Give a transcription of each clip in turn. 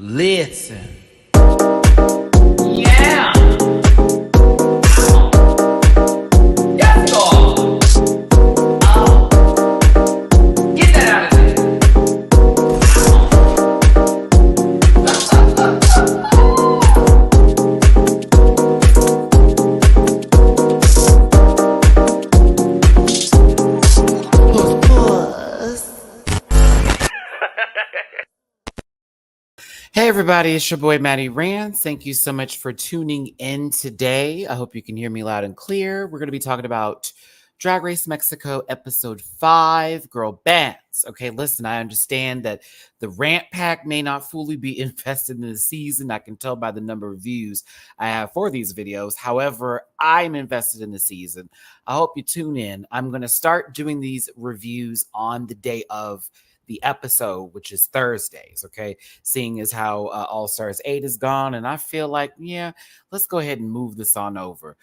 Listen. Yeah. Yes, God. Get that out of there. Hey everybody, it's your boy Matty Rants. Thank you so much for tuning in today. I hope you can hear me loud and clear. We're going to be talking about Drag Race Mexico Episode 5, Girl Bands. Okay, listen, I understand that the rant pack may not fully be invested in the season. I can tell by the number of views I have for these videos. However, I'm invested in the season. I hope you tune in. I'm going to start doing these reviews on the day of the episode, which is Thursdays, okay? Seeing as how All Stars 8 is gone, and I feel like, yeah, let's go ahead and move this on over.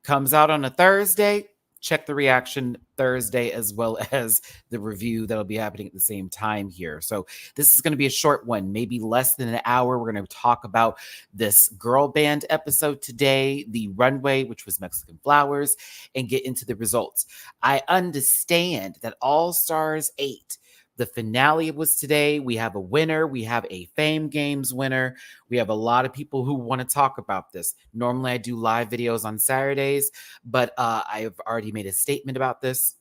Comes out on a Thursday. Check the reaction Thursday as well as the review that'll be happening at the same time here. So this is going to be a short one, maybe less than an hour. We're going to talk about this girl band episode today, the Runway, which was Mexican Flowers, and get into the results. I understand that All Stars 8, the finale was today. We have a winner. We have a Fame Games winner. We have a lot of people who want to talk about this. Normally, I do live videos on Saturdays, but I have already made a statement about this.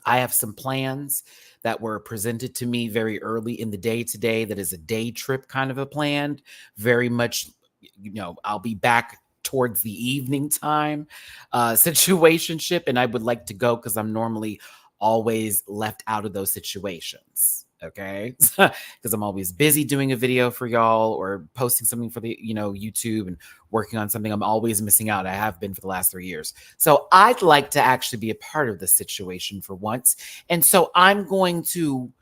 I have some plans that were presented to me very early in the day today. That is a day trip kind of a plan. Very much, I'll be back towards the evening time situationship, and I would like to go because I'm normally always left out of those situations, okay? Because I'm always busy doing a video for y'all or posting something for the YouTube and working on something. I'm always missing out. I have been for the last 3 years. So I'd like to actually be a part of this situation for once. And so I'm going to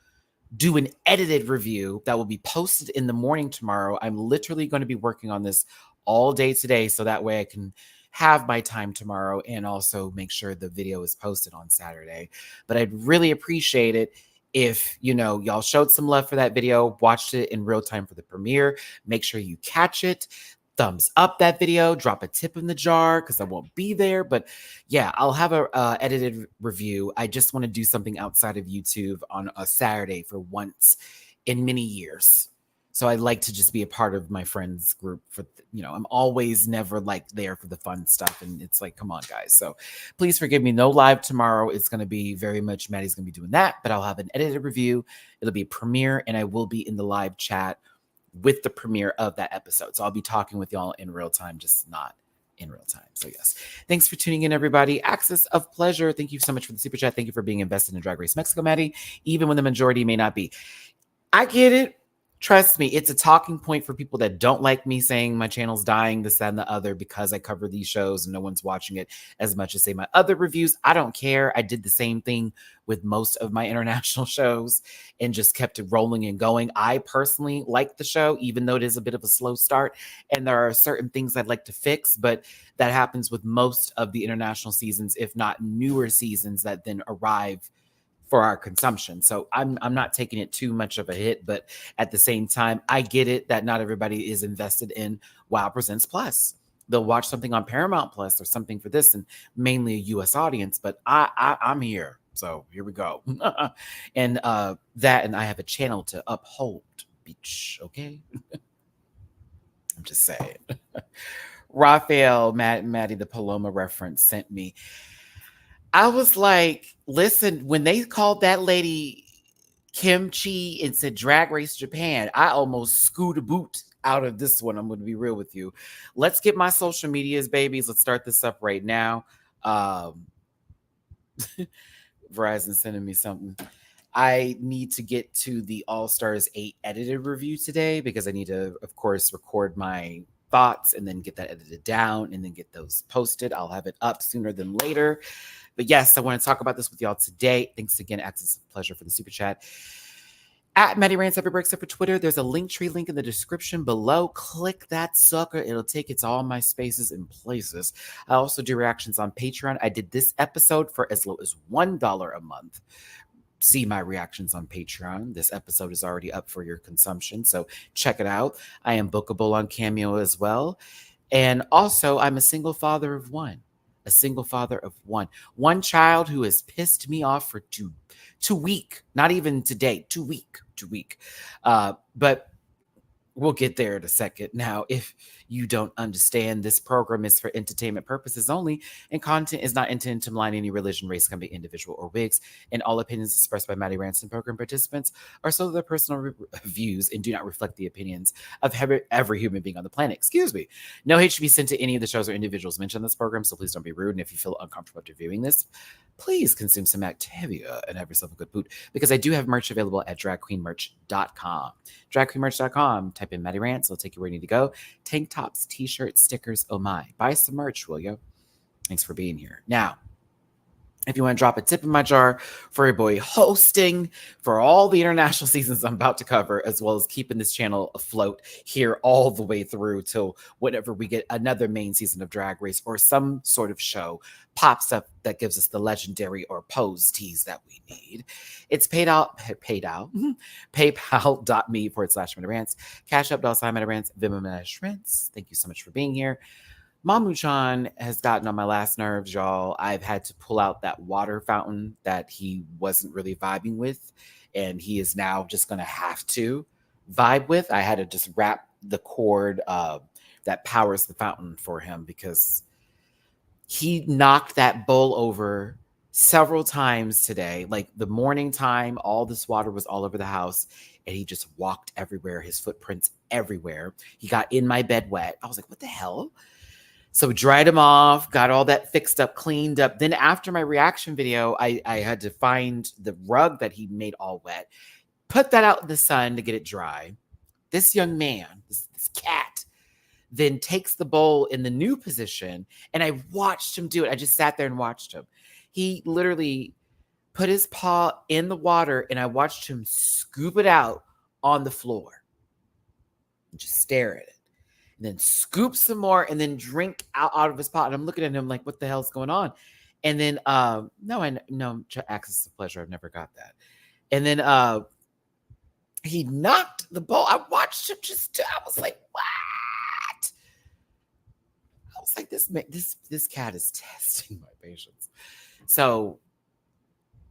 do an edited review that will be posted in the morning tomorrow. I'm literally going to be working on this all day today, so that way I can have my time tomorrow and also make sure the video is posted on Saturday. But I'd really appreciate it if, y'all showed some love for that video, watched it in real time for the premiere. Make sure you catch it. Thumbs up that video, drop a tip in the jar because I won't be there. But yeah, I'll have a edited review. I just want to do something outside of YouTube on a Saturday for once in many years. So I like to just be a part of my friends group for, I'm always never like there for the fun stuff. And it's like, come on, guys. So please forgive me. No live tomorrow. It's going to be very much Maddie's going to be doing that, but I'll have an edited review. It'll be a premiere and I will be in the live chat with the premiere of that episode. So I'll be talking with y'all in real time, just not in real time. So yes, thanks for tuning in, everybody. Access of pleasure. Thank you so much for the super chat. Thank you for being invested in Drag Race Mexico, Maddie, even when the majority may not be. I get it. Trust me, it's a talking point for people that don't like me saying my channel's dying, this, that, and the other, because I cover these shows and no one's watching it as much as, say, my other reviews. I don't care. I did the same thing with most of my international shows and just kept it rolling and going. I personally like the show, even though it is a bit of a slow start. And there are certain things I'd like to fix, but that happens with most of the international seasons, if not newer seasons that then arrive for our consumption. So I'm not taking it too much of a hit, but at the same time, I get it that not everybody is invested in WoW Presents Plus. They'll watch something on Paramount Plus or something for this, and mainly a US audience, but I'm here. So here we go. And that, and I have a channel to uphold, bitch, okay? I'm just saying. Raphael, Maddie, the Paloma reference sent me. I was like, listen, when they called that lady Kimchi and said Drag Race Japan, I almost scooted a boot out of this one. I'm going to be real with you. Let's get my social medias, babies. Let's start this up right now. Verizon sending me something. I need to get to the All Stars 8 edited review today because I need to, of course, record my thoughts and then get that edited down and then get those posted. I'll have it up sooner than later. But yes, I want to talk about this with y'all today. Thanks again, Access of Pleasure, for the super chat. At MattyRants everywhere except for Twitter. There's a Linktree link in the description below. Click that sucker. It'll take you to all my spaces and places. I also do reactions on Patreon. I did this episode for as low as $1 a month. see my reactions on Patreon. This episode is already up for your consumption, so check it out. I am bookable on Cameo as well. And also, I'm a single father of one. A single father of one. One child who has pissed me off for two week, not even today, 2 week, 2 week. But we'll get there in a second. Now, if you don't understand, this program is for entertainment purposes only, and content is not intended to malign any religion, race, company, individual, or wigs. And all opinions expressed by Matty Rants and program participants are solely their personal views and do not reflect the opinions of every human being on the planet. Excuse me. No hate should be sent to any of the shows or individuals mentioned in this program, so please don't be rude. And if you feel uncomfortable after viewing this, please consume some Activia and have yourself a good boot, because I do have merch available at dragqueenmerch.com. Dragqueenmerch.com. Type in Matty Rants. It'll take you where you need to go. Tank tops, t-shirts, stickers. Oh my. Buy some merch, will you? Thanks for being here. Now, if you want to drop a tip in my jar for your boy hosting for all the international seasons I'm about to cover, as well as keeping this channel afloat here all the way through till whenever we get another main season of Drag Race or some sort of show pops up that gives us the legendary or pose tease that we need. It's paypal.me/MattyRants, Cash App $MattyRants, Venmo MattyRants. Thank you so much for being here. Mamu-chan has gotten on my last nerves, y'all. I've had to pull out that water fountain that he wasn't really vibing with, and he is now just going to have to vibe with. I had to just wrap the cord that powers the fountain for him, because he knocked that bowl over several times today. Like the morning time, all this water was all over the house, and he just walked everywhere, his footprints everywhere. He got in my bed wet. I was like, what the hell? So dried him off, got all that fixed up, cleaned up. Then after my reaction video, I had to find the rug that he made all wet, put that out in the sun to get it dry. This young man, this cat, then takes the bowl in the new position, and I watched him do it. I just sat there and watched him. He literally put his paw in the water, and I watched him scoop it out on the floor and just stare at it. And then scoop some more and then drink out of his pot. And I'm looking at him like, what the hell's going on? And then, no, access to pleasure. I've never got that. And then he knocked the bowl. I watched him I was like, what? I was like, this cat is testing my patience. So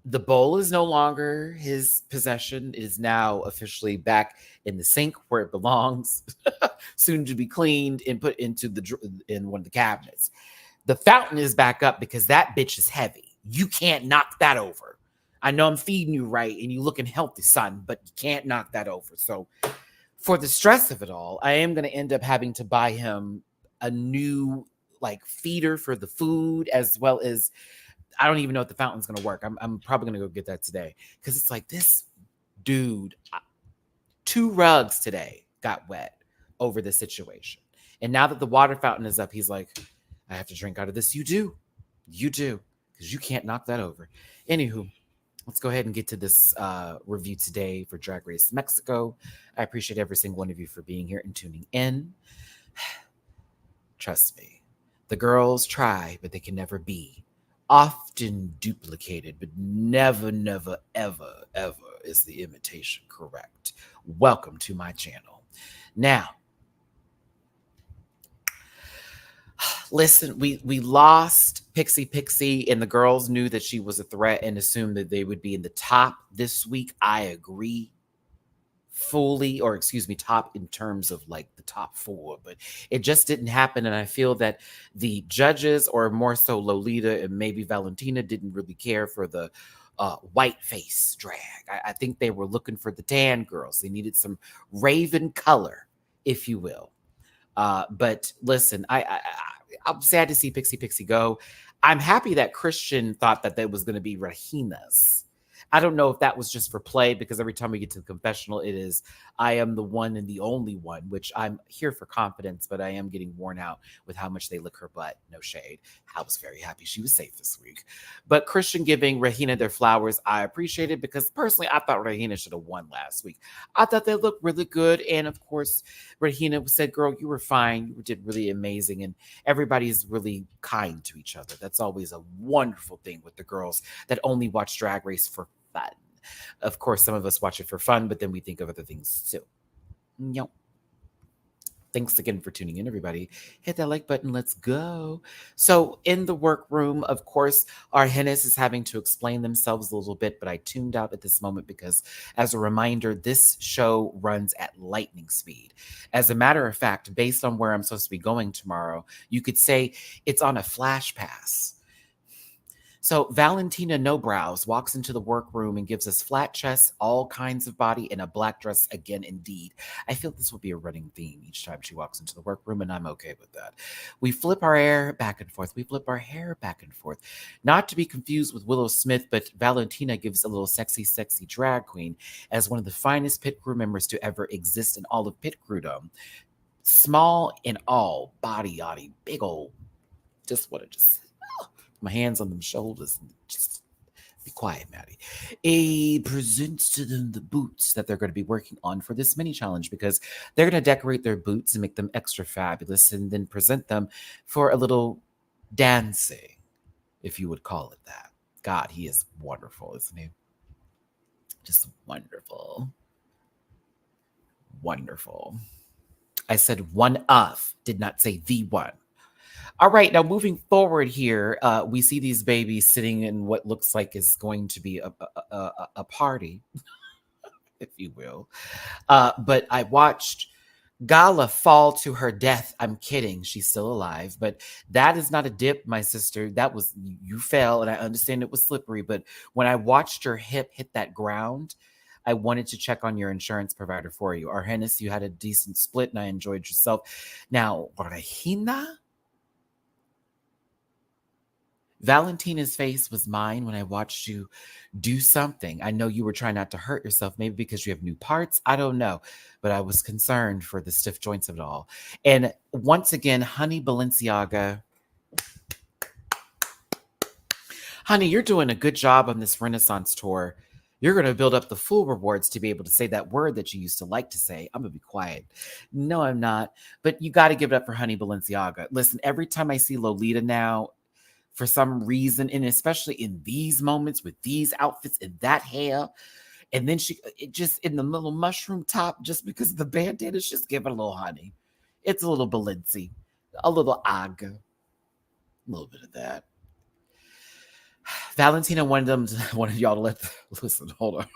the bowl is no longer his possession. It is now officially back in the sink where it belongs, soon to be cleaned and put into in one of the cabinets. The fountain is back up because that bitch is heavy. You can't knock that over. I know I'm feeding you right and you looking healthy, son, but you can't knock that over. So for the stress of it all, I am going to end up having to buy him a new feeder for the food, as well as I don't even know if the fountain's going to work. I'm probably going to go get that today, because it's like this dude, 2 rugs today got wet over this situation. And now that the water fountain is up, he's like, I have to drink out of this. You do, because you can't knock that over. Anywho, let's go ahead and get to this review today for Drag Race Mexico. I appreciate every single one of you for being here and tuning in. Trust me, the girls try, but they can never be. Often duplicated, but never, ever is the imitation correct. Welcome to my channel. Now, listen, we lost Pixie, and the girls knew that she was a threat and assumed that they would be in the top this week. I agree fully, or excuse me, top in terms of the top 4, but it just didn't happen. And I feel that the judges, or more so Lolita and maybe Valentina, didn't really care for the white face drag. I think they were looking for the tan girls. They needed some raven color, if you will. But listen, I'm sad to see Pixie go. I'm happy that Christian thought that was going to be Rahina's. I don't know if that was just for play, because every time we get to the confessional, it is, I am the one and the only one, which I'm here for confidence, but I am getting worn out with how much they lick her butt. No shade. I was very happy she was safe this week. But Christian giving Rahina their flowers, I appreciate it, because personally, I thought Rahina should have won last week. I thought they looked really good. And of course, Rahina said, girl, you were fine. You did really amazing. And everybody's really kind to each other. That's always a wonderful thing with the girls that only watch Drag Race for fun. Of course, some of us watch it for fun, but then we think of other things too. Yep. Thanks again for tuning in, everybody. Hit that like button. Let's go. So, in the workroom, of course, our Hennis is having to explain themselves a little bit, but I tuned out at this moment because, as a reminder, this show runs at lightning speed. As a matter of fact, based on where I'm supposed to be going tomorrow, you could say it's on a flash pass. So Valentina No Brows walks into the workroom and gives us flat chests, all kinds of body, and a black dress again, indeed. I feel this will be a running theme each time she walks into the workroom, and I'm okay with that. We flip our hair back and forth. We flip our hair back and forth. Not to be confused with Willow Smith, but Valentina gives a little sexy, sexy drag queen as one of the finest pit crew members to ever exist in all of pit crewdom. Small in all, body, big old. Just want to just my hands on them shoulders and just be quiet, Matty. He presents to them the boots that they're going to be working on for this mini challenge because they're going to decorate their boots and make them extra fabulous and then present them for a little dancing, if you would call it that. God, he is wonderful, isn't he? Just wonderful. Wonderful. I said one of, did not say the one. All right, now moving forward here, we see these babies sitting in what looks like is going to be a party, if you will. But I watched Gala fall to her death. I'm kidding. She's still alive. But that is not a dip, my sister. That was, you fell, and I understand it was slippery. But when I watched your hip hit that ground, I wanted to check on your insurance provider for you. Argenis, you had a decent split, and I enjoyed yourself. Now, Regina? Valentina's face was mine when I watched you do something. I know you were trying not to hurt yourself, maybe because you have new parts. I don't know, but I was concerned for the stiff joints of it all. And once again, honey Balenciaga. Honey, you're doing a good job on this Renaissance tour. You're going to build up the full rewards to be able to say that word that you used to like to say. I'm going to be quiet. No, I'm not. But you got to give it up for honey Balenciaga. Listen, every time I see Lolita now, for some reason, and especially in these moments with these outfits and that hair, and then it just in the little mushroom top, just because the bandanas, just give it a little honey. It's a little Balenci, a little Aga, a little bit of that. Valentina wanted y'all to listen. Hold on.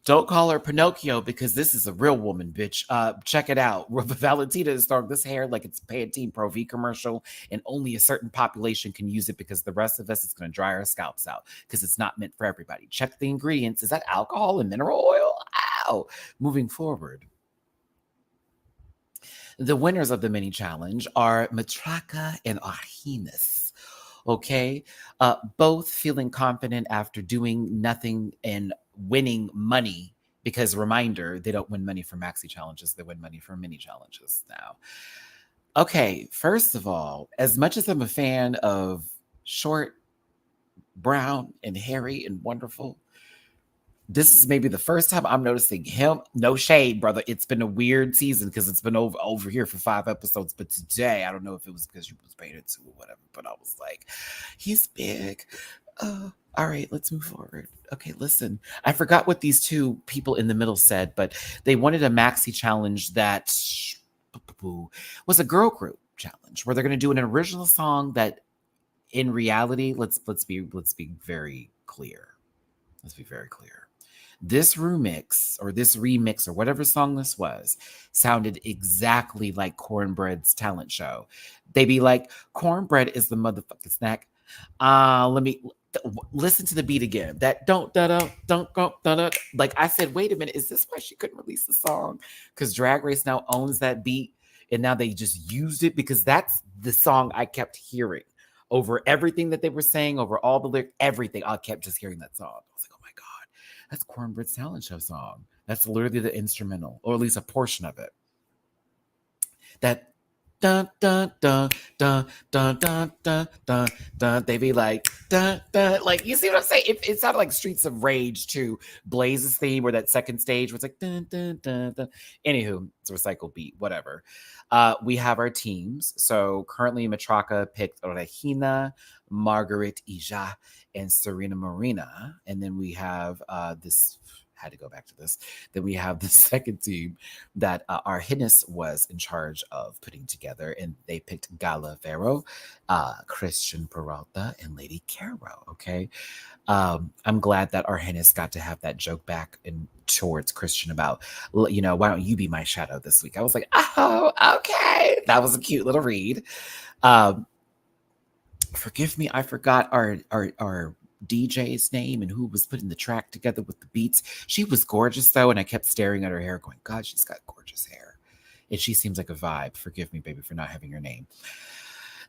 Don't call her Pinocchio because this is a real woman, bitch. Check it out. Valentina is throwing this hair like it's a Pantene Pro V commercial, and only a certain population can use it because the rest of us is going to dry our scalps out because it's not meant for everybody. Check the ingredients. Is that alcohol and mineral oil? Ow. Moving forward. The winners of the mini challenge are Matraka and Argenis. Okay, both feeling confident after doing nothing and winning money, because reminder, they don't win money for maxi challenges, they win money for mini challenges now. Okay, first of all, as much as I'm a fan of short, brown, and hairy and wonderful, this is maybe the first time I'm noticing him. No shade, brother. It's been a weird season because it's been over here for 5 episodes. But today, I don't know if it was because you was paid to or whatever, but I was like, he's big. All right, let's move forward. Okay, listen. I forgot what these two people in the middle said, but they wanted a maxi challenge that was a girl group challenge where they're going to do an original song that, in reality, let's be very clear. Let's be very clear. This remix or whatever song this was sounded exactly like Cornbread's talent show. They be like, Cornbread is the motherfucking snack. Let me listen to the beat again. That don't go. Like I said, wait a minute, is this why she couldn't release the song? Because Drag Race now owns that beat, and now they just used it because that's the song I kept hearing over everything that they were saying, over all the lyrics, everything. I kept just hearing that song. I was like, oh my God. That's Cornbread's talent show song. That's literally the instrumental, or at least a portion of it. That dun dun dun dun dun dun dun dun dun. They be like dun dun, like, you see what I'm saying? It sounded like Streets of Rage to Blaze's theme, or that second stage where it's like dun dun dun dun. Anywho, it's a recycled beat, whatever. We have our teams. So currently Matraka picked Regina, Margaret Ija and Serena Marina. And then we have this, had to go back to this. Then we have the second team that our Highness was in charge of putting together, and they picked Gala Vero, Christian Peralta, and Lady Caro. Okay. I'm glad that our Highness got to have that joke back and towards Christian about, why don't you be my shadow this week? I was like, oh, okay. That was a cute little read. Forgive me, I forgot our DJ's name and who was putting the track together with the beats. She was gorgeous though, and I kept staring at her hair, going, God, she's got gorgeous hair. And she seems like a vibe. Forgive me, baby, for not having your name.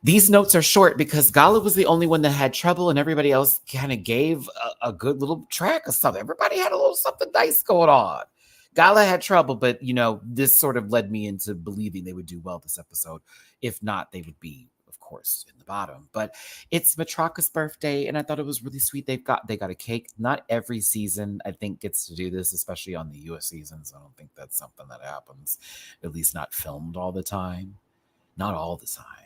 These notes are short because Gala was the only one that had trouble, and everybody else kind of gave a good little track of something. Everybody had a little something nice going on. Gala had trouble, but this sort of led me into believing they would do well this episode. If not, they would be, of course, in the bottom. But it's Matraka's birthday, and I thought it was really sweet. They got a cake. Not every season, I think, gets to do this, especially on the US seasons. I don't think that's something that happens, at least not filmed all the time. Not all the time.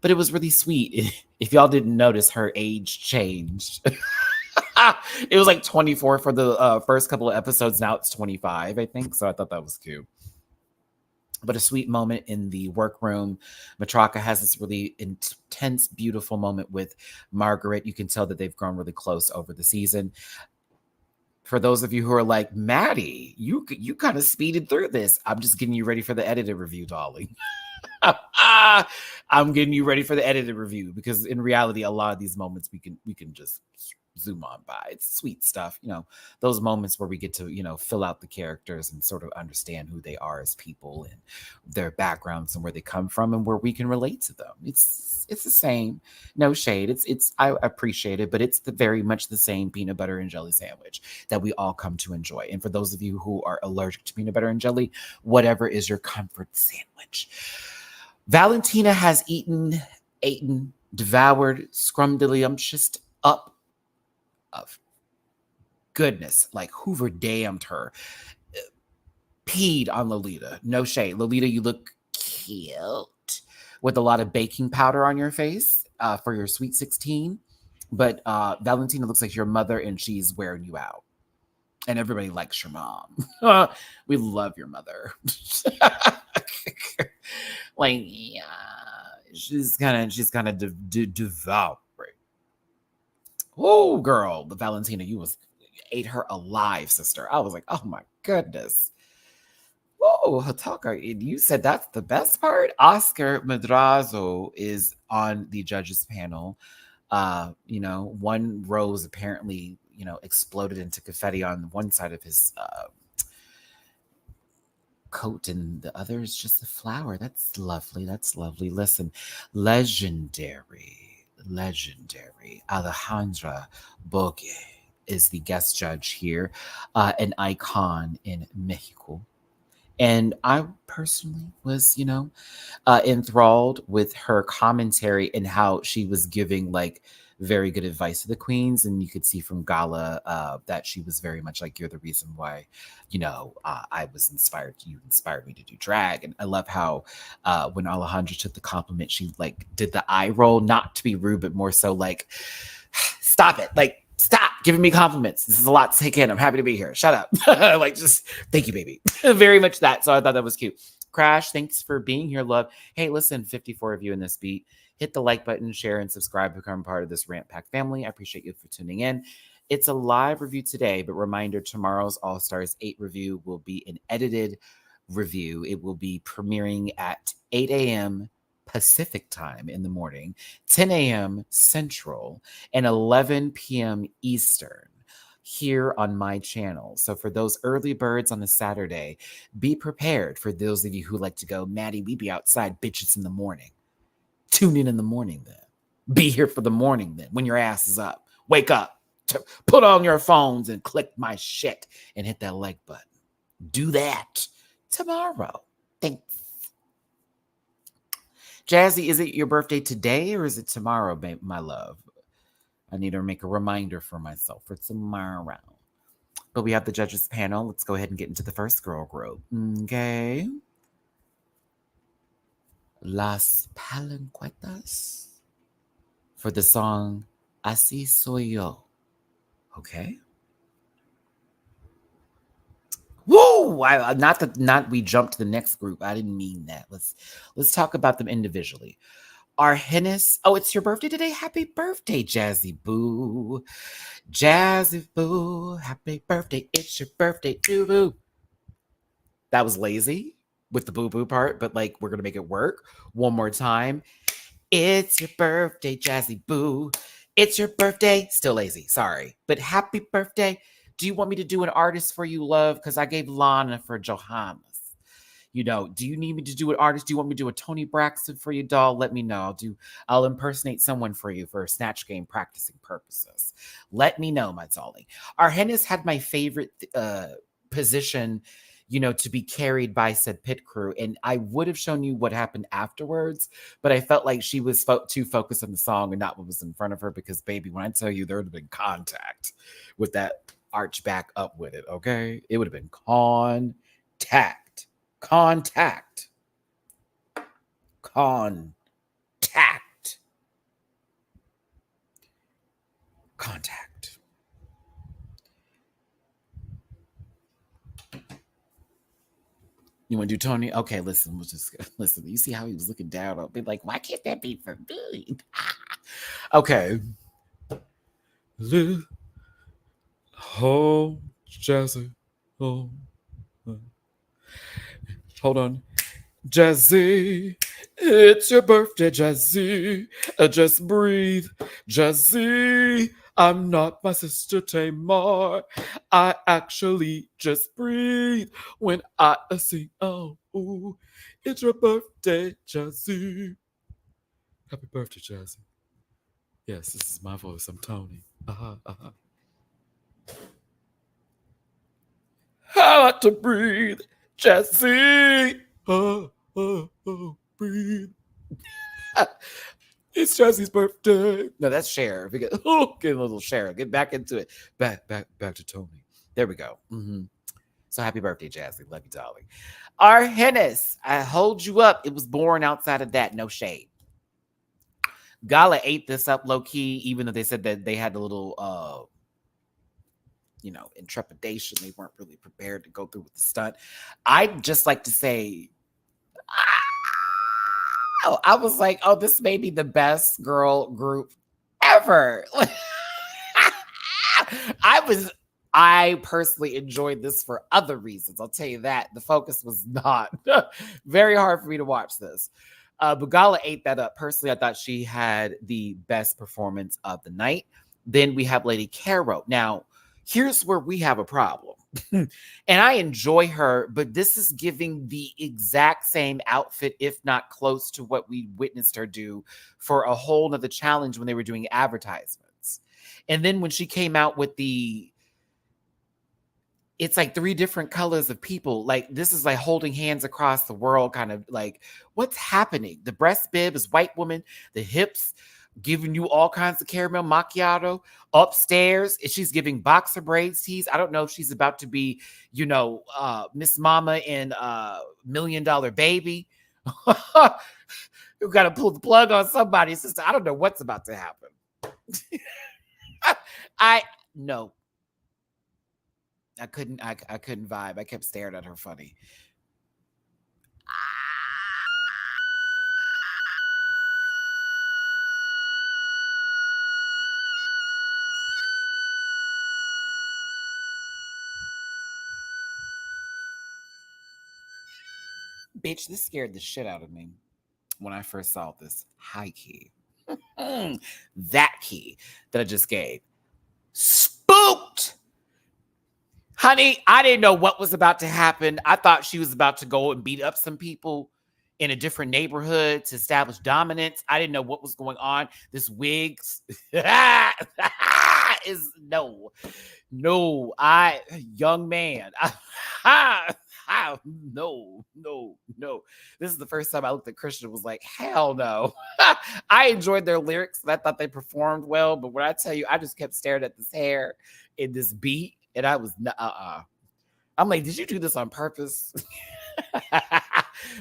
But it was really sweet. If y'all didn't notice, her age changed. It was like 24 for the first couple of episodes. Now it's 25, I think. So I thought that was cute. But a sweet moment in the workroom. Matraka has this really intense, beautiful moment with Margaret. You can tell that they've grown really close over the season. For those of you who are like, Matty, you kind of speeded through this. I'm just getting you ready for the edited review, darling. I'm getting you ready for the edited review, because in reality, a lot of these moments we can just zoom on by. It's sweet stuff, those moments where we get to fill out the characters and sort of understand who they are as people and their backgrounds and where they come from and where we can relate to them. It's the same, no shade. It's I appreciate it, but it's very much the same peanut butter and jelly sandwich that we all come to enjoy. And for those of you who are allergic to peanut butter and jelly, whatever is your comfort sandwich. Valentina has eaten, devoured, scrumdiddlyumptious up of goodness, like Hoover damned her. Peed on Lolita. No shade. Lolita, you look cute with a lot of baking powder on your face for your sweet 16. But Valentina looks like your mother, and she's wearing you out. And everybody likes your mom. We love your mother. Like, yeah, she's kind of devouring. Oh, girl, the Valentina, you ate her alive, sister. I was like, oh my goodness. Whoa, Hataka, you said that's the best part? Oscar Madrazo is on the judges panel. One rose apparently, exploded into confetti on one side of his coat, and the other is just a flower. That's lovely. Listen, legendary Alejandra Bogue is the guest judge here, an icon in Mexico. And I personally was, enthralled with her commentary and how she was giving like very good advice to the queens. And you could see from Gala that she was very much like, you're the reason why, I was inspired. You inspired me to do drag. And I love how when Alejandra took the compliment, she like did the eye roll, not to be rude, but more so like, stop it. Like, stop giving me compliments. This is a lot to take in. I'm happy to be here. Shut up. Like, just thank you, baby. Very much that. So I thought that was cute. Crash, thanks for being here, love. Hey, listen, 54 of you in this beat. Hit the like button, share, and subscribe to become part of this Rant Pack family. I appreciate you for tuning in. It's a live review today, but reminder, tomorrow's All Stars 8 review will be an edited review. It will be premiering at 8 a.m. Pacific time in the morning, 10 a.m. Central, and 11 p.m. Eastern here on my channel. So for those early birds on a Saturday, be prepared. For those of you who like to go, Maddie, we be outside bitches in the morning. Tune in the morning then. Be here for the morning then, when your ass is up. Wake up, put on your phones and click my shit and hit that like button. Do that tomorrow. Thanks. Jazzy, is it your birthday today or is it tomorrow, my love? I need to make a reminder for myself for tomorrow. But we have the judges panel. Let's go ahead and get into the first girl group. Okay. Las Palanquetas for the song Así Soy Yo. Okay. Woo! Not we jump to the next group. I didn't mean that. Let's talk about them individually. Arhenis. Oh, it's your birthday today. Happy birthday, Jazzy Boo. Jazzy Boo. Happy birthday. It's your birthday, boo boo. That was lazy with the boo boo part, but like we're gonna make it work. One more time. It's your birthday, Jazzy Boo. It's your birthday. Still lazy. Sorry. But happy birthday. Do you want me to do an artist for you, love? Because I gave Lana for Johannes. You know, do you need me to do an artist? Do you want me to do a Tony Braxton for you, doll? Let me know. I'll impersonate someone for you for Snatch Game practicing purposes. Let me know, my darling. Arhenis had my favorite position, you know, to be carried by said pit crew. And I would have shown you what happened afterwards, but I felt like she was too focused on the song and not what was in front of her because, baby, when I tell you there would have been contact with that arch back up with it, okay? It would have been contact. Contact. Contact. Contact. You want to do Tony? Okay, listen. We'll just listen. You see how he was looking down on me? Like, why can't that be for me? Okay. Oh, Jazzy. Oh. Hold on. Jazzy, it's your birthday, Jazzy. Just breathe, Jazzy. I'm not my sister Tamar. I actually just breathe when I sing. Oh, ooh, it's your birthday, Jazzy. Happy birthday, Jazzy. Yes, this is my voice. I'm Tony. I like to breathe, Jazzy. Breathe. It's Jazzy's birthday. No, that's Cher. Get a little Cher. Get back into it. Back to Tony. There we go. Mm-hmm. So happy birthday, Jazzy. Love you, darling. Arhenis, I hold you up. It was born outside of that. No shade. Gala ate this up low key, even though they said that they had a little, intrepidation. They weren't really prepared to go through with the stunt. I'd just like to say, I was like, oh, this may be the best girl group ever. I personally enjoyed this for other reasons. I'll tell you that. The focus was not very hard for me to watch this. But Gala ate that up. Personally, I thought she had the best performance of the night. Then we have Lady Caro. Now, here's where we have a problem. And I enjoy her, but this is giving the exact same outfit, if not close to what we witnessed her do for a whole nother challenge when they were doing advertisements. And then when she came out with it's like 3 different colors of people. Like, this is like holding hands across the world, kind of like, what's happening? The breast bib is white woman, the hips giving you all kinds of caramel macchiato. Upstairs, she's giving boxer braids tease. I don't know if she's about to be, Miss Mama in $1 Million Baby. You got to pull the plug on somebody, sister. I don't know what's about to happen. No. I couldn't vibe. I kept staring at her funny. Bitch, this scared the shit out of me when I first saw this high key. That key that I just gave. Spooked! Honey, I didn't know what was about to happen. I thought she was about to go and beat up some people in a different neighborhood to establish dominance. I didn't know what was going on. This wig is no, young man. No. This is the first time I looked at Christian and was like, hell no. I enjoyed their lyrics and I thought they performed well. But when I tell you, I just kept staring at this hair and this beat. And I was, I'm like, did you do this on purpose?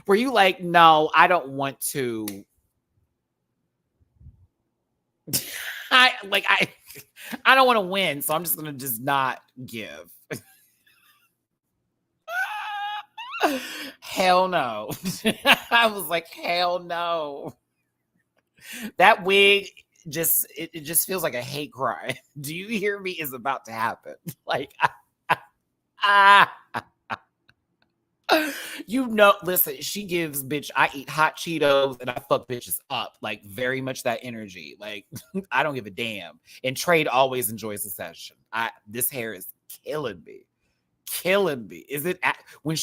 Were you like, no, I don't want to I don't want to win, so I'm just gonna just not give. Hell no. I was like, hell no. That wig it just feels like a hate crime. Do you hear me? Is about to happen. Like, ah. Listen, she gives bitch, I eat hot Cheetos and I fuck bitches up. Like, very much that energy. Like, I don't give a damn. And Trade always enjoys the session. This hair is killing me. Killing me. Is it when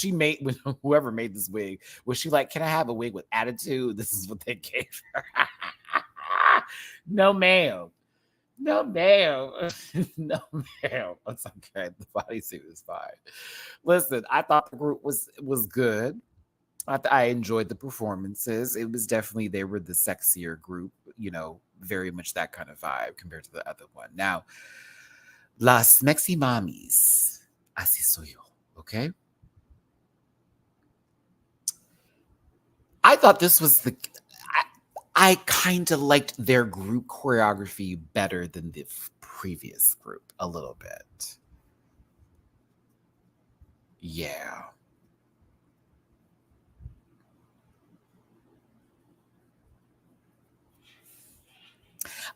whoever made this wig, was she like, can I have a wig with attitude? This is what they gave her. No, ma'am. No, ma'am. No, ma'am. It's okay. The bodysuit is fine. Listen, I thought the group was good. I enjoyed the performances. It was definitely, they were the sexier group, very much that kind of vibe compared to the other one. Now, Las Mexi Mamis, así soy yo, okay? I thought this was I kind of liked their group choreography better than the previous group a little bit. Yeah.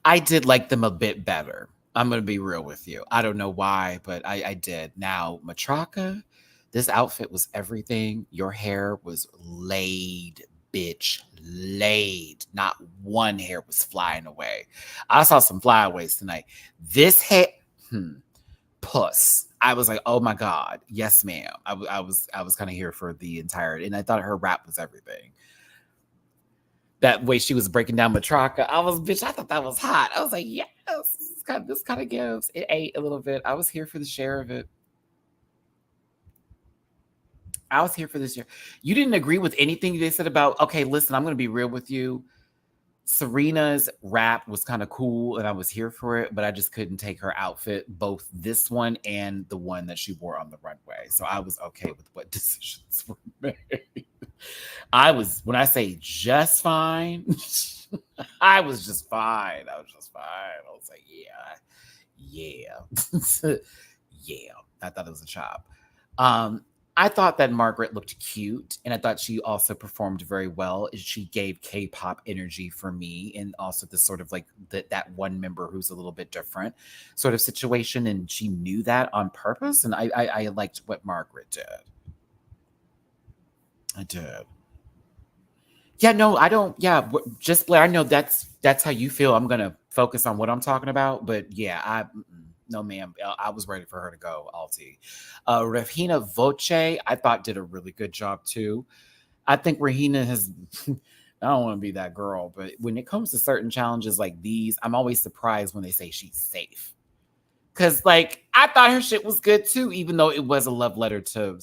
I did like them a bit better. I'm going to be real with you. I don't know why, but I did. Now, Matraka, this outfit was everything. Your hair was laid, bitch, laid. Not one hair was flying away. I saw some flyaways tonight. This hair, puss. I was like, oh my God, yes, ma'am. I was kind of here for the entirety, and I thought her rap was everything. That way she was breaking down Matraka, I thought that was hot. I was like, yes, this kind of gives. It ate a little bit. I was here for the share of it. I was here for this year. You didn't agree with anything they said about, okay, listen, I'm going to be real with you. Serena's rap was kind of cool and I was here for it, but I just couldn't take her outfit, both this one and the one that she wore on the runway. So I was okay with what decisions were made. When I say just fine, I was just fine. I was like, yeah. Yeah. I thought it was a chop. I thought that Margaret looked cute, and I thought she also performed very well. She gave K-pop energy for me, and also the sort of like that one member who's a little bit different sort of situation, and she knew that on purpose, and I liked what Margaret did. I did. Yeah, no, I don't. Yeah, just Blair. I know that's how you feel. I'm gonna focus on what I'm talking about, but yeah, no, ma'am. I was ready for her to go, Alti. Regina Voce, I thought did a really good job too. I think Regina has, I don't want to be that girl, but when it comes to certain challenges like these, I'm always surprised when they say she's safe. Because, like, I thought her shit was good too, even though it was a love letter to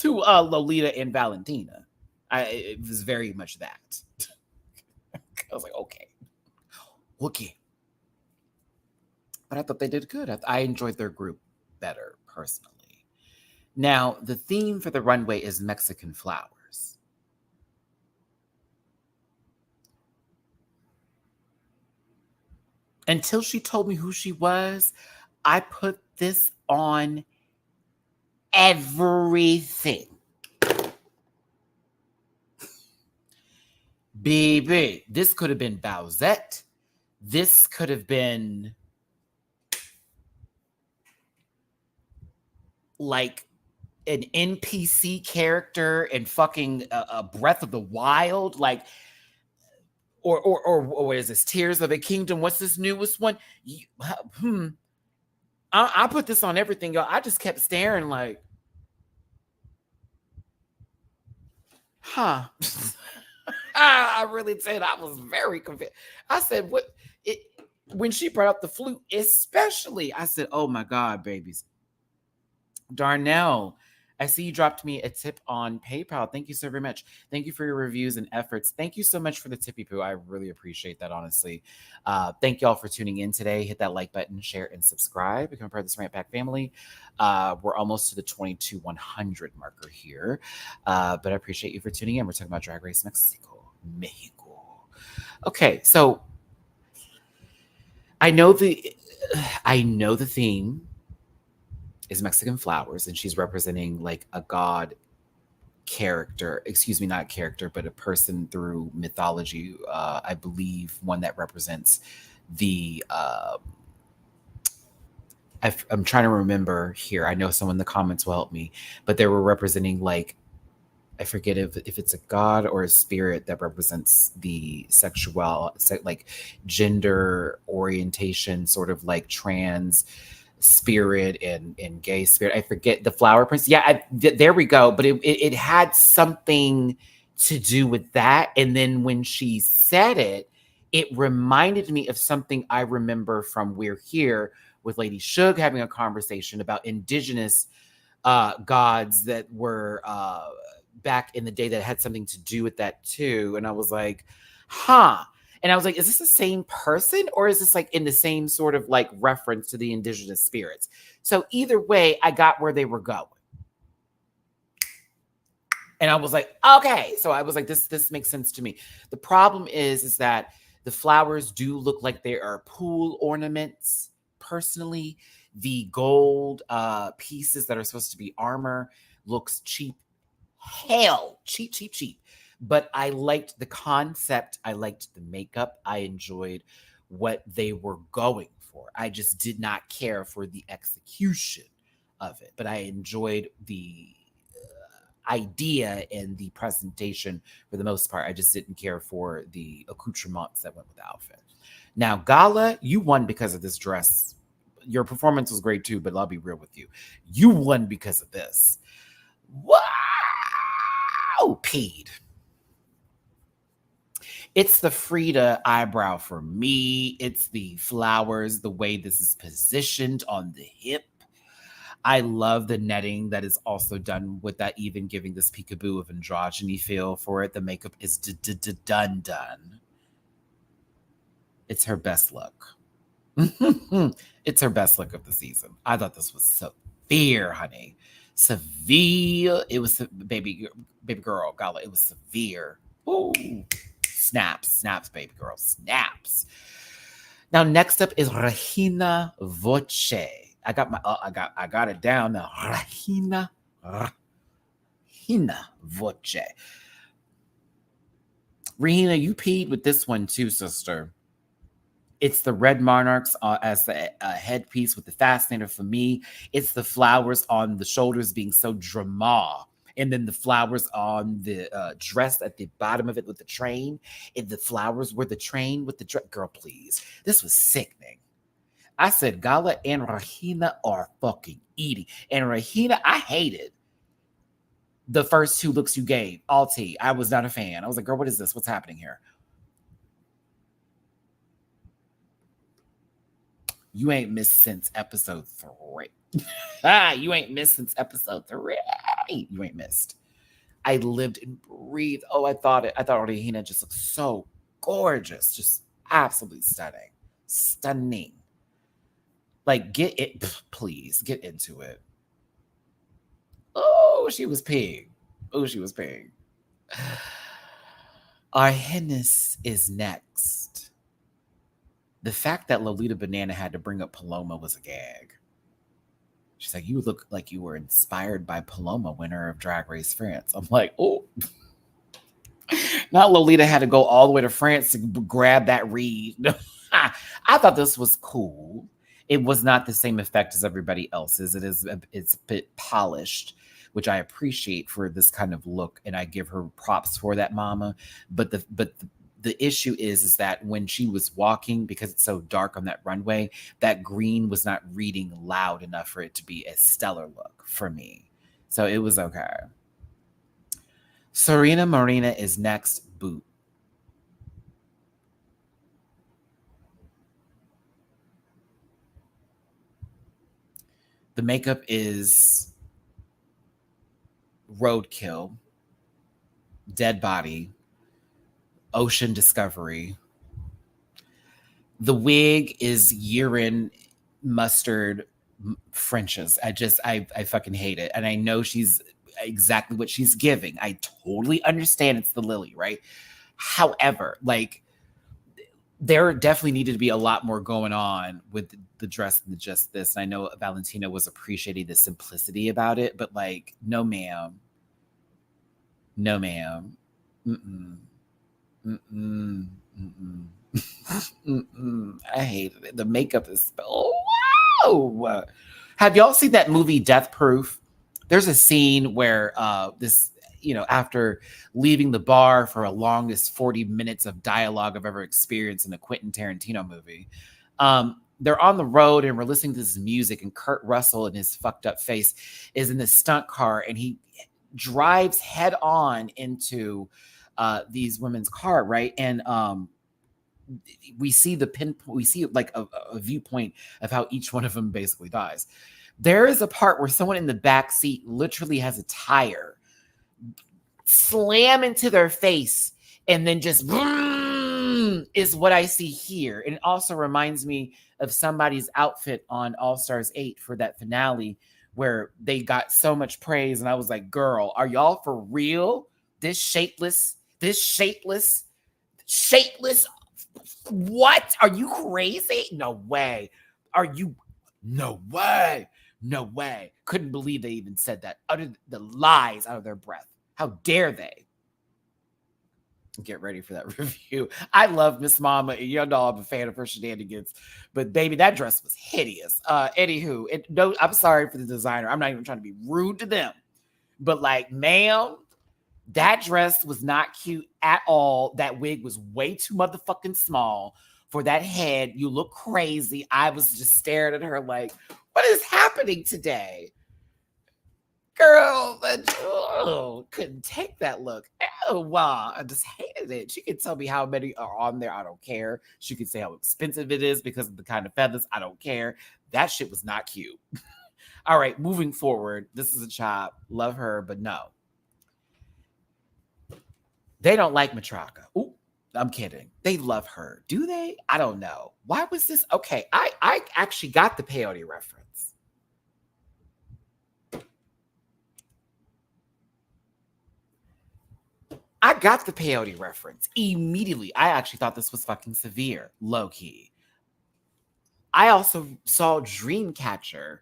Lolita and Valentina. It was very much that. I was like, okay. But I thought they did good. I enjoyed their group better, personally. Now, the theme for the runway is Mexican flowers. Until she told me who she was, I put this on everything. Baby, this could have been Bowsette. This could have been like an NPC character in fucking a Breath of the Wild, like, or what is this? Tears of the Kingdom. What's this newest one? I put this on everything, y'all. I just kept staring, like, huh? I really did. I was very confused. I said, what? When she brought up the flute, especially, I said, oh my God, babies. Darnell, I see you dropped me a tip on PayPal. Thank you so very much. Thank you for your reviews and efforts. Thank you so much for the tippy poo. I really appreciate that, honestly. Thank y'all for tuning in today. Hit that like button, share, and subscribe. Become part of this Rant Pack family. We're almost to the 22,100 marker here. But I appreciate you for tuning in. We're talking about Drag Race Mexico. Okay, so I know the I know the theme is Mexican flowers, and she's representing like a god character, excuse me, not character, but a person through mythology. I believe one that represents the I'm trying to remember here. I know someone in the comments will help me, but they were representing like I forget if it's a god or a spirit that represents the like gender orientation, sort of like trans spirit and gay spirit. I forget the flower prince. Yeah, there we go. But it had something to do with that. And then when she said it, it reminded me of something I remember from We're Here with Lady Shug having a conversation about indigenous gods that were back in the day that had something to do with that too. And I was like, huh. And I was like, is this the same person or is this like in the same sort of like reference to the indigenous spirits? So either way, I got where they were going. And I was like, okay. So I was like, this makes sense to me. The problem is that the flowers do look like they are pool ornaments. Personally, the gold pieces that are supposed to be armor looks cheap. Hell, cheap, cheap, cheap. But I liked the concept. I liked the makeup. I enjoyed what they were going for. I just did not care for the execution of it, but I enjoyed the idea and the presentation for the most part. I just didn't care for the accoutrements that went with the outfit. Now, Gala, you won because of this dress. Your performance was great too, but I'll be real with you. You won because of this. Wow, peed. It's the Frida eyebrow for me. It's the flowers, the way this is positioned on the hip. I love the netting that is also done with that, even giving this peekaboo of androgyny feel for it. The makeup is done. It's her best look. It's her best look of the season. I thought this was severe, honey. Severe. It was baby girl, Gala. It was severe. Ooh. Snaps, baby girl, snaps. Now, next up is Regina Voce. I got it down now. Regina Voce. Regina, you peed with this one too, sister. It's the red monarchs as the headpiece with the fascinator for me. It's the flowers on the shoulders being so drama. And then the flowers on the dress at the bottom of it with the train. And the flowers were the train with the dress. Girl, please. This was sickening. I said Gala and Regina are fucking eating. And Regina, I hated the first two looks you gave. All tea. I was not a fan. I was like, girl, what is this? What's happening here? You ain't missed since episode 3. You ain't missed since episode 3. You ain't missed. I lived and breathed. Oh, I thought Regina just looked so gorgeous. Just absolutely stunning. Stunning. Like, get it, please, get into it. Oh, she was pig. Oh, she was pig. Our Hennis is next. The fact that Lolita Banana had to bring up Paloma was a gag. She's like, you look like you were inspired by Paloma, winner of Drag Race France. I'm like, oh. Not Lolita had to go all the way to France to grab that reed. I thought this was cool. It was not the same effect as everybody else's. It's a bit polished, which I appreciate for this kind of look, and I give her props for that, mama. But the issue is that when she was walking, because it's so dark on that runway, that green was not reading loud enough for it to be a stellar look for me. So it was okay. Serena Marina is next. Boot. The makeup is roadkill, dead body, ocean discovery. The wig is urine mustard Frenches. I fucking hate it. And I know she's exactly what she's giving. I totally understand it's the Lily, right? However, like there definitely needed to be a lot more going on with the dress than just this. And I know Valentina was appreciating the simplicity about it, but like, no, ma'am. No, ma'am. Mm-mm. Mm-mm. Mm-mm. Mm-mm. I hated it. The makeup is, oh, wow. Have y'all seen that movie Death Proof? There's a scene where this, after leaving the bar for a longest 40 minutes of dialogue I've ever experienced in a Quentin Tarantino movie, they're on the road and we're listening to this music, and Kurt Russell in his fucked up face is in this stunt car, and he drives head on into these women's car, right? And we see we see like a viewpoint of how each one of them basically dies. There is a part where someone in the back seat literally has a tire slam into their face, and then just is what I see here. And it also reminds me of somebody's outfit on All Stars 8 for that finale, where they got so much praise, and I was like, girl, are y'all for real? This shapeless, what? Are you crazy? No way. No way. No way. Couldn't believe they even said that. Uttered the lies out of their breath. How dare they? Get ready for that review. I love Miss Mama, and you know I'm a fan of her shenanigans, but baby, that dress was hideous. Anywho, no, I'm sorry for the designer. I'm not even trying to be rude to them, but like, ma'am, that dress was not cute at all. That wig was way too motherfucking small for that head. You look crazy. I was just staring at her like, what is happening today? Girl, couldn't take that look. Oh, wow. I just hated it. She could tell me how many are on there. I don't care. She could say how expensive it is because of the kind of feathers. I don't care. That shit was not cute. All right, moving forward. This is a chop. Love her, but no. They don't like Matraka. Ooh, I'm kidding. They love her. Do they? I don't know. Why was this? Okay, I actually got the peyote reference. I got the peyote reference immediately. I actually thought this was fucking severe, low key. I also saw Dreamcatcher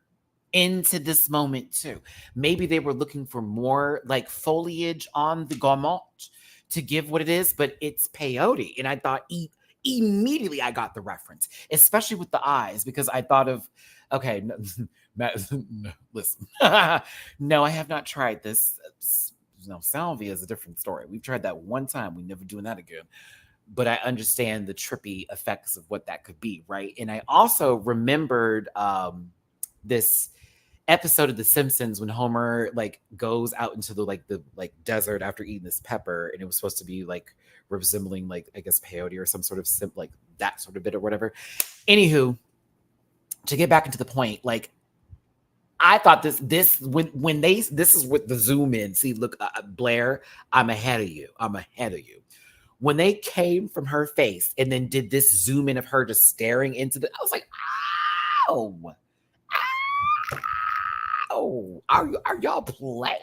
into this moment too. Maybe they were looking for more like foliage on the gourmand to give what it is, but it's peyote. And I thought immediately I got the reference, especially with the eyes, because I thought of, okay, listen, no, I have not tried this. No, salvia is a different story. We've tried that one time. We're never doing that again. But I understand the trippy effects of what that could be, right? And I also remembered this episode of The Simpsons when Homer like goes out into the desert after eating this pepper, and it was supposed to be like resembling like, I guess, peyote or some sort of like that sort of bit or whatever. Anywho, to get back into the point, like, I thought this is with the zoom in. See, look, Blair, I'm ahead of you. When they came from her face and then did this zoom in of her just staring into I was like, ow, ow, are y'all playing?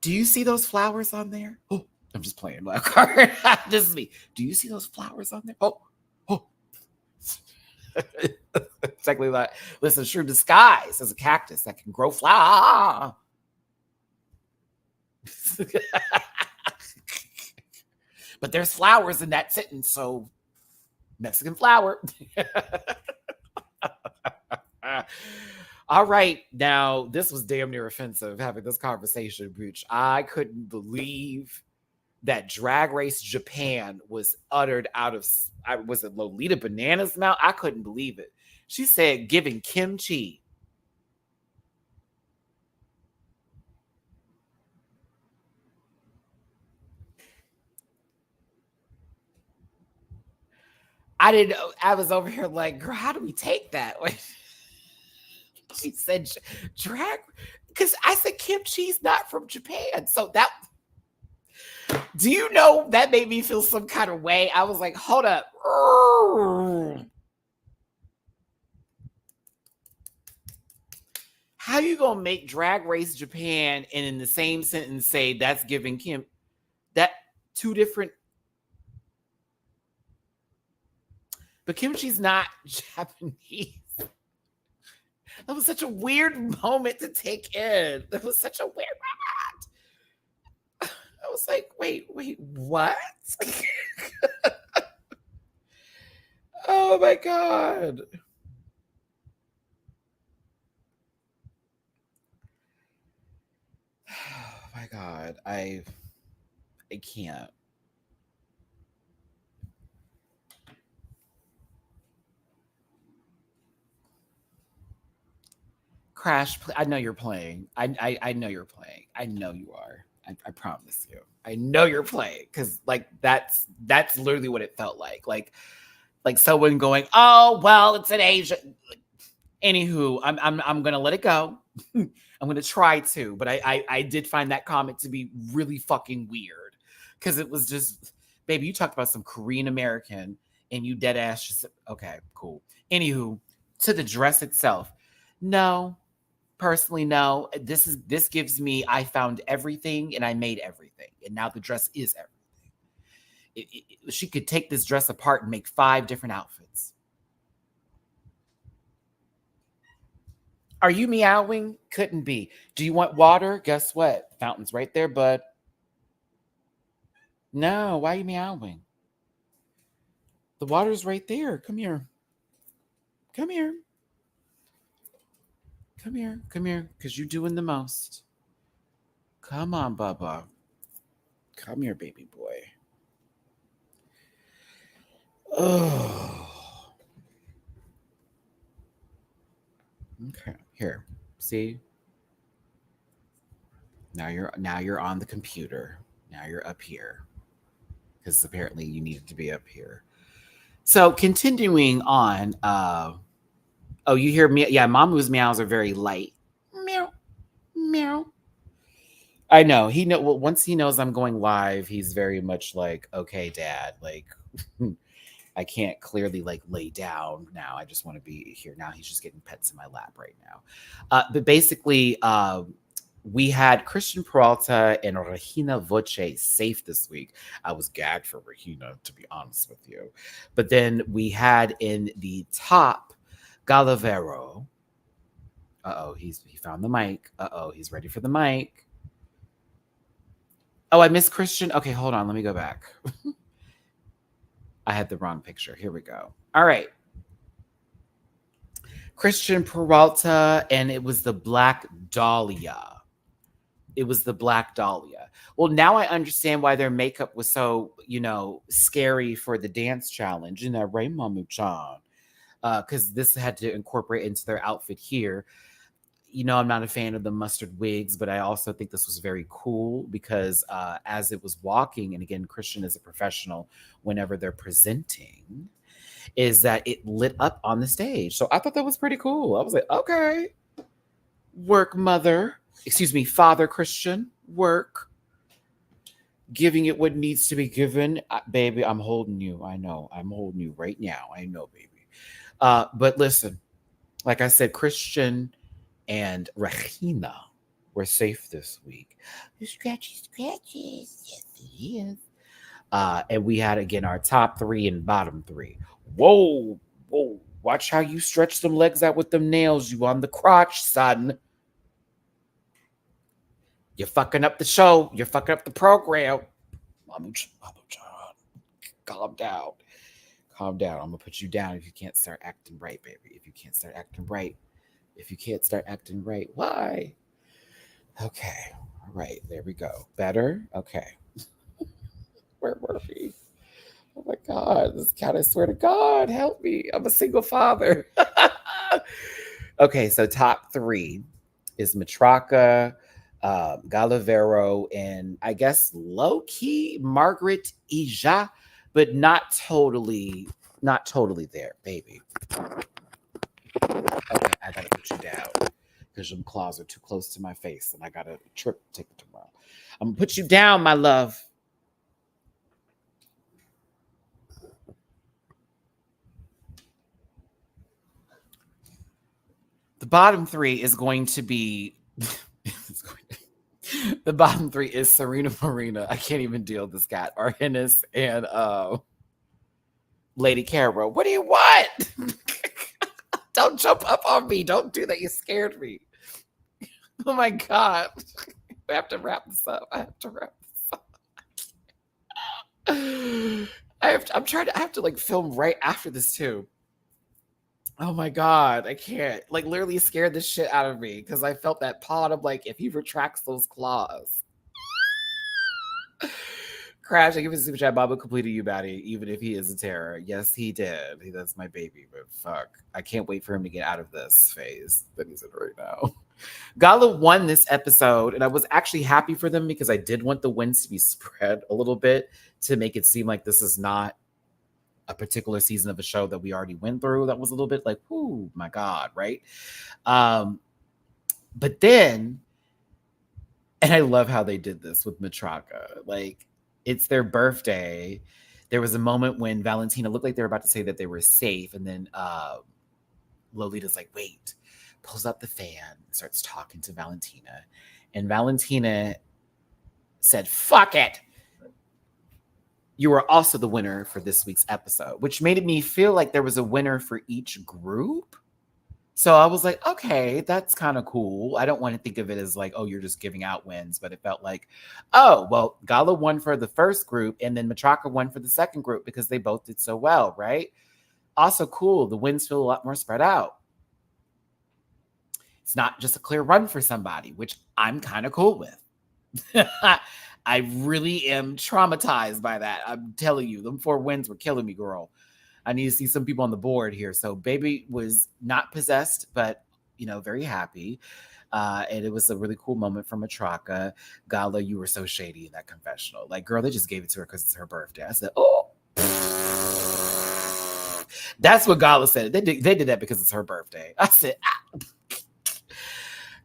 Do you see those flowers on there? Oh, I'm just playing my card. This is me. Do you see those flowers on there? Oh. Exactly that. Listen, sure, disguise as a cactus that can grow flower. But there's flowers in that sentence, so Mexican flower. All right, now this was damn near offensive having this conversation, Booch. I couldn't believe that Drag Race Japan was uttered out of, was it Lolita Banana's mouth? I couldn't believe it. She said giving kimchi. I didn't know. I was over here like, girl, how do we take that? She said drag, because I said kimchi's not from Japan. So that, do you know, that made me feel some kind of way. I was like, hold up. How you gonna make Drag Race Japan and in the same sentence say that's giving Kim that two different? But kimchi's not Japanese. That was such a weird moment to take in. That was such a weird moment. I was like, wait, what? Oh my God. Oh my God. I can't. Crash, I know you're playing. I know you're playing. I know you are. I promise you. I know you're playing because like that's literally what it felt like. Like someone going, oh well, it's an Asian. Anywho, I'm gonna let it go. I'm gonna try to, but I did find that comment to be really fucking weird because it was just, baby, you talked about some Korean American and you dead ass just okay, cool. Anywho, to the dress itself, no, personally, no. This gives me I found everything and I made everything, and now the dress is everything. She could take this dress apart and make 5 different outfits. Are you meowing? Couldn't be. Do you want water? Guess what? Fountain's right there, bud. No, why are you meowing? The water's right there. Come here. Come here. Come here. Come here. Because you're doing the most. Come on, Bubba. Come here, baby boy. Oh. Okay. Here. See? Now you're on the computer. Now you're up here. Because apparently you needed to be up here. So continuing on, oh, you hear me? Yeah, Mamu's meows are very light. Meow, meow. I know. He know. Well, once he knows I'm going live, he's very much like, okay, Dad. Like, I can't clearly like lay down now. I just want to be here now. He's just getting pets in my lap right now. But basically, we had Christian Peralta and Regina Voce safe this week. I was gagged for Regina, to be honest with you. But then we had in the top Galavero. He found the mic. He's ready for the mic. Oh, I missed Christian. Okay, hold on. Let me go back. I had the wrong picture. Here we go. All right. Christian Peralta, and it was the Black Dahlia. It was the Black Dahlia. Well, now I understand why their makeup was so, scary for the dance challenge. In that right, Mamu-chan? Because this had to incorporate into their outfit here. I'm not a fan of the mustard wigs, but I also think this was very cool because as it was walking, and again, Christian is a professional whenever they're presenting, is that it lit up on the stage. So I thought that was pretty cool. I was like, okay, work, Father Christian, work. Giving it what needs to be given. Baby, I'm holding you. I know. I'm holding you right now. I know, baby. But listen, like I said, Christian and Regina were safe this week. Scratchy. Yes, he is. And we had, again, our top 3 and bottom 3. Whoa. Watch how you stretch them legs out with them nails. You on the crotch, son. You're fucking up the show. You're fucking up the program. Mama John, calm down. Calm down. I'm going to put you down if you can't start acting right, baby. If you can't start acting right. Why? Okay. All right. There we go. Better? Okay. Where were we? Oh my God. This cat, I swear to God, help me. I'm a single father. Okay. So top 3 is Matraka, Galavero, and I guess low-key Margaret Ija, but not totally there, baby. Okay, I gotta put you down because your claws are too close to my face and I gotta take it tomorrow. I'm gonna put you down, my love. The The bottom three is going to be the bottom three is Serena Marina. I can't even deal with this cat. Arhennis and Lady Caro. What do you want? Don't jump up on me. Don't do that. You scared me. Oh my God. We have to wrap this up. I have to wrap this up. I have to like film right after this too. Oh my God, I can't. Like literally scared the shit out of me because I felt that pod of like, if he retracts those claws. Crash, I give a super chat. Baba completed you, Matty, even if he is a terror. Yes, he did. That's my baby, but fuck. I can't wait for him to get out of this phase that he's in right now. Gala won this episode, and I was actually happy for them because I did want the wins to be spread a little bit to make it seem like this is not a particular season of a show that we already went through. That was a little bit like, oh my God, right? But then, and I love how they did this with Matraka. Like, it's their birthday. There was a moment when Valentina looked like they were about to say that they were safe, and then Lolita's like, wait, pulls up the fan, starts talking to Valentina, and Valentina said, fuck it. You were also the winner for this week's episode, which made me feel like there was a winner for each group. So I was like, okay, that's kind of cool. I don't want to think of it as like, oh, you're just giving out wins, but it felt like, oh, well, Gala won for the first group and then Matraka won for the second group because they both did so well, right? Also cool. The wins feel a lot more spread out. It's not just a clear run for somebody, which I'm kind of cool with. I really am traumatized by that. I'm telling you, them 4 wins were killing me, girl. I need to see some people on the board here. So baby was not possessed, but, you know, very happy. And it was a really cool moment for Matraka. Gala, you were so shady in that confessional. Like, girl, they just gave it to her because it's her birthday. I said, oh. That's what Gala said. They did that because it's her birthday. I said, ah.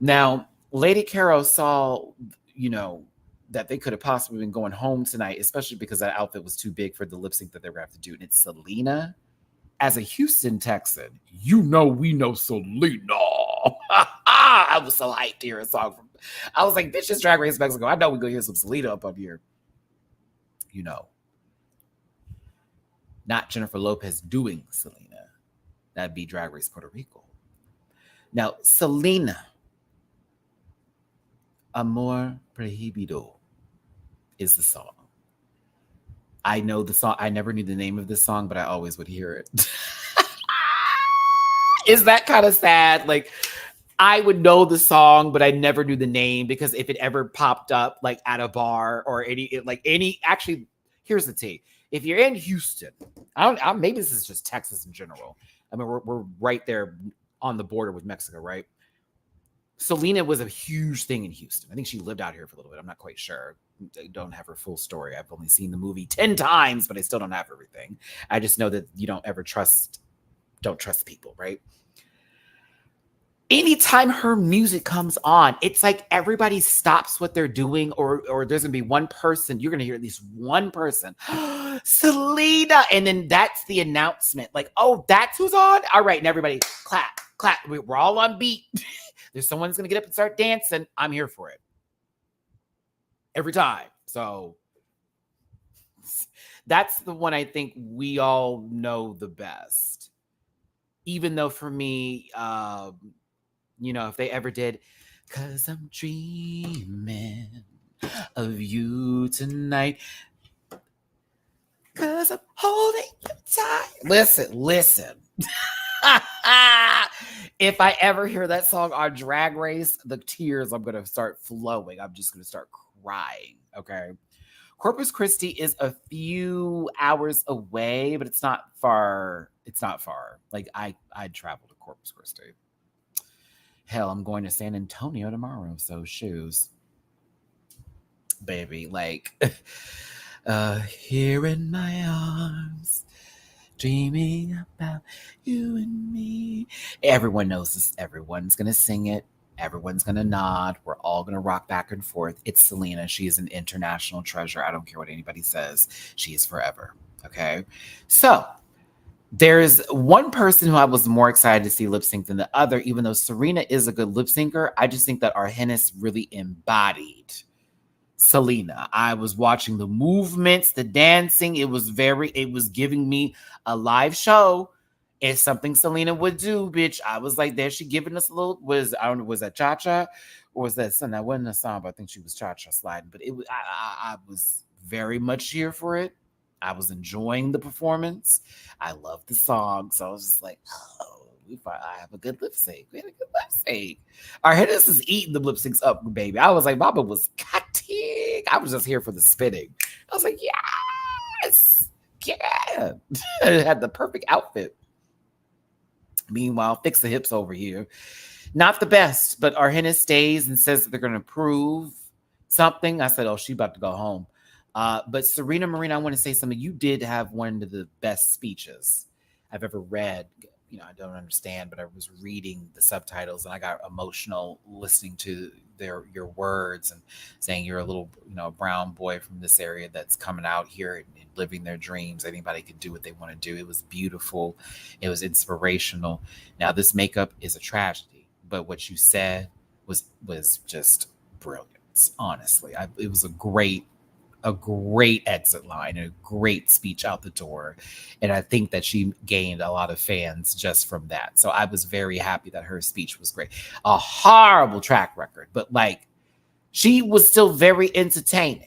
Now, Lady Caro saw, you know, that they could have possibly been going home tonight, especially because that outfit was too big for the lip sync that they were going to have to do. And it's Selena. As a Houston Texan, you know we know Selena. I was so hyped to hear a song from. I was like, bitch, it's Drag Race Mexico. I know we're going to hear some Selena up here. You know. Not Jennifer Lopez doing Selena. That'd be Drag Race Puerto Rico. Now, Selena. Amor Prohibido is the song. I know the song. I never knew the name of this song, but I always would hear it. Is that kind of sad? Like, I would know the song, but I never knew the name because if it ever popped up like at a bar or actually, here's the tea. If you're in Houston, maybe this is just Texas in general. I mean, we're right there on the border with Mexico, right? Selena was a huge thing in Houston. I think she lived out here for a little bit. I'm not quite sure. I don't have her full story. I've only seen the movie 10 times, but I still don't have everything. I just know that you don't trust people, right? Anytime her music comes on, it's like everybody stops what they're doing, or there's gonna be one person, you're gonna hear at least one person, Selena, and then that's the announcement. Like, oh, that's who's on? All right, and everybody clap. We're all on beat. There's someone's gonna get up and start dancing. I'm here for it. Every time. So that's the one I think we all know the best. Even though for me, you know, if they ever did, 'cause I'm dreaming of you tonight, 'cause I'm holding you tight. Listen. If I ever hear that song on Drag Race, the tears I'm going to start flowing. I'm just going to start crying, okay? Corpus Christi is a few hours away, but it's not far. Like, I'd travel to Corpus Christi. Hell, I'm going to San Antonio tomorrow, so shoes. Baby, like, here in my arms, dreaming about you and me. Everyone knows this. Everyone's going to sing it. Everyone's going to nod. We're all going to rock back and forth. It's Selena. She is an international treasure. I don't care what anybody says. She is forever. Okay? So, There's one person who I was more excited to see lip sync than the other, even though Serena is a good lip syncer. I just think that Arhennis really embodied Selena. I was watching the movements, the dancing. It was giving me a live show. It's something Selena would do, bitch. I was like, there she giving us a little, I don't know, was that cha-cha? Or was that something? That wasn't a song, but I think she was cha-cha sliding. But I was very much here for it. I was enjoying the performance. I loved the song. So I was just like, oh, I have a good lip sync. We had a good lip sync. Our Arhennis is eating the lip syncs up, baby. I was like, Mama was cutting. I was just here for the spinning. I was like, yes. Yeah. It had the perfect outfit. Meanwhile, Fix the Hips over here. Not the best, but Arhennis stays and says that they're going to prove something. I said, oh, she about to go home. But Serena Marina, I want to say something. You did have one of the best speeches I've ever read. You know, I don't understand, but I was reading the subtitles and I got emotional listening to your words and saying you're a little, brown boy from this area that's coming out here and living their dreams. Anybody can do what they want to do. It was beautiful. It was inspirational. Now, this makeup is a tragedy, but what you said was just brilliant. Honestly, it was a great exit line and a great speech out the door. And I think that she gained a lot of fans just from that. So I was very happy that her speech was great. A horrible track record, but like she was still very entertaining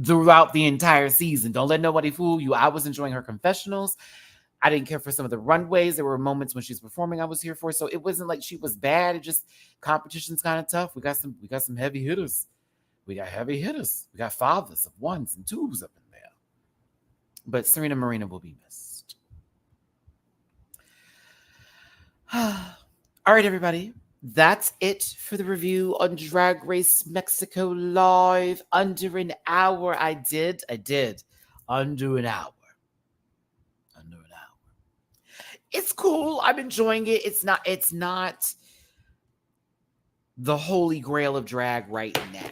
throughout the entire season. Don't let nobody fool you. I was enjoying her confessionals. I didn't care for some of the runways. There were moments when she's performing I was here for. So it wasn't like she was bad. It just competition's kind of tough. We got some heavy hitters. We got heavy hitters. We got fathers of ones and twos up in there. But Serena Marina will be missed. All right, everybody. That's it for the review on Drag Race Mexico Live. Under an hour. I did. Under an hour. It's cool. I'm enjoying it. It's not the holy grail of drag right now.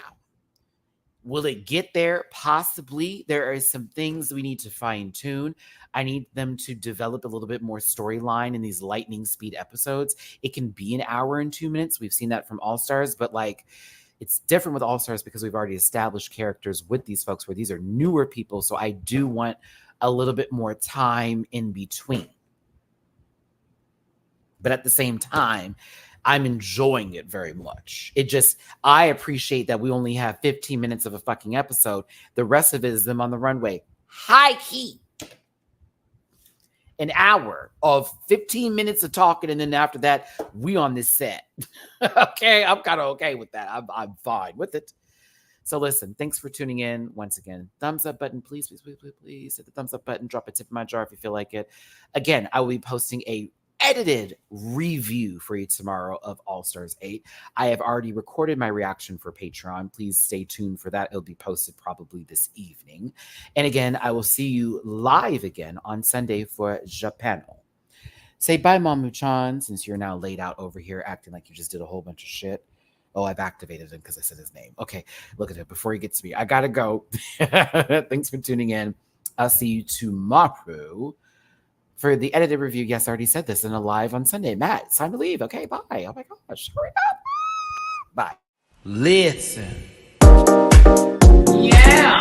Will it get there? Possibly. There are some things we need to fine tune. I need them to develop a little bit more storyline in these lightning speed episodes. It can be an hour and 2 minutes. We've seen that from All Stars, but like it's different with All Stars because we've already established characters with these folks where these are newer people. So I do want a little bit more time in between. But at the same time, I'm enjoying it very much. I appreciate that we only have 15 minutes of a fucking episode. The rest of it is them on the runway. High key. An hour of 15 minutes of talking, and then after that, we on this set. Okay, I'm kind of okay with that. I'm fine with it. So listen, thanks for tuning in. Once again, thumbs up button, please hit the thumbs up button. Drop a tip in my jar if you feel like it. Again, I will be posting a edited review for you tomorrow of All Stars 8. I have already recorded my reaction for Patreon. Please stay tuned for that. It'll be posted probably this evening. And again, I will see you live again on Sunday for Japan. Say bye, Mamu-chan, since you're now laid out over here acting like you just did a whole bunch of shit. Oh, I've activated him because I said his name. Okay, look at it. Before he gets to me, I gotta go. Thanks for tuning in. I'll see you tomorrow for the edited review. Yes, I already said this in a live on Sunday. Matt, it's time to leave. Okay, bye. Oh my gosh. Hurry up. Bye. Listen. Yeah.